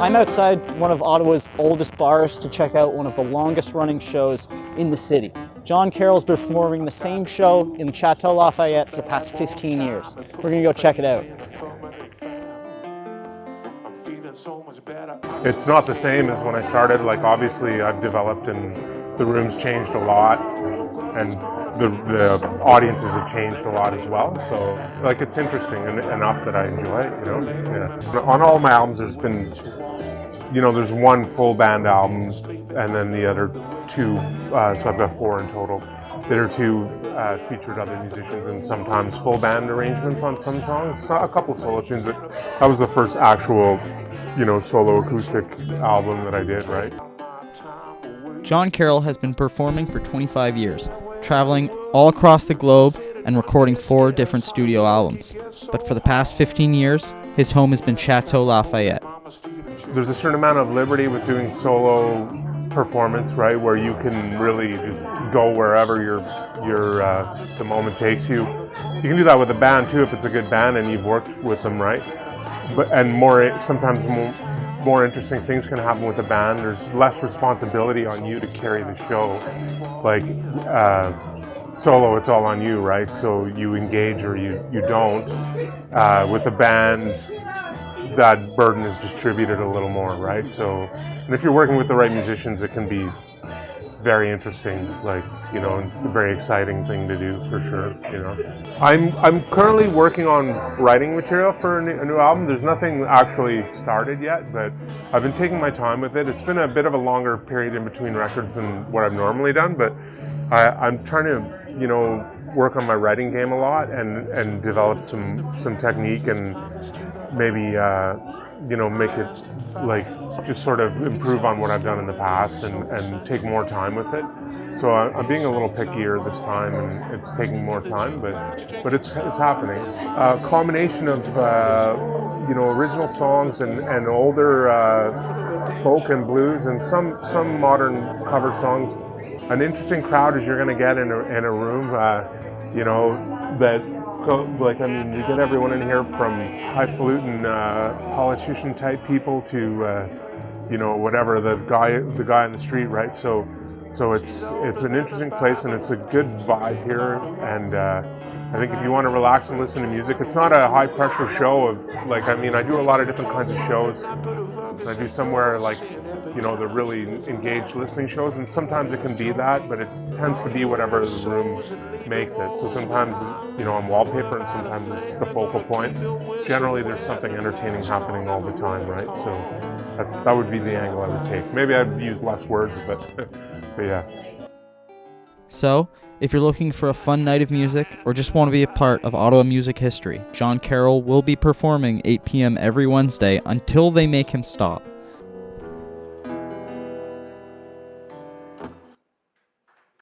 I'm outside one of Ottawa's oldest bars to check out one of the longest running shows in the city. John Carroll's been performing the same show in Chateau Lafayette for the past 15 years. We're gonna go check it out. It's not the same as when I started. Like, obviously I've developed and the room's changed a lot, and the audiences have changed a lot as well. So like, it's interesting enough that I enjoy it, you know. Yeah. On all my albums there's been, you know, there's one full band album and then the other two, so I've got 4 in total. The other 2 featured other musicians and sometimes full band arrangements on some songs, a couple of solo tunes, but that was the first actual, you know, solo acoustic album that I did, right? John Carrol has been performing for 25 years, traveling all across the globe and recording 4 different studio albums. But for the past 15 years, his home has been Chateau Lafayette. There's a certain amount of liberty with doing solo performance, right, where you can really just go wherever the moment takes you. You can do that with a band too if it's a good band and you've worked with them, right? But sometimes more interesting things can happen with a band. There's less responsibility on you to carry the show. Like solo, it's all on you, right? So you engage or you don't. With a band, that burden is distributed a little more, right? So, and if you're working with the right musicians, it can be very interesting, like, you know, and a very exciting thing to do for sure, you know. I'm currently working on writing material for a new album. There's nothing actually started yet, but I've been taking my time with it. It's been a bit of a longer period in between records than what I've normally done, but I'm trying to, you know, work on my writing game a lot and develop some technique and maybe, you know, make it like just sort of improve on what I've done in the past and take more time with it. So I'm being a little pickier this time, and it's taking more time, but it's happening. A combination of you know, original songs and older folk and blues and some modern cover songs. An interesting crowd as you're going to get in a room, you know, that. Like, I mean, you get everyone in here from highfalutin politician type people to, you know, whatever, the guy on the street, right? So it's an interesting place and it's a good vibe here. And I think if you want to relax and listen to music, it's not a high pressure show of, like, I mean, I do a lot of different kinds of shows. I do somewhere like, you know, the really engaged listening shows, and sometimes it can be that, but it tends to be whatever the room makes it. So sometimes, you know, I'm wallpaper and sometimes it's the focal point. Generally there's something entertaining happening all the time, right? So that would be the angle I would take. Maybe I'd use less words, but yeah. So, if you're looking for a fun night of music or just want to be a part of Ottawa music history, John Carrol will be performing 8 p.m. every Wednesday until they make him stop.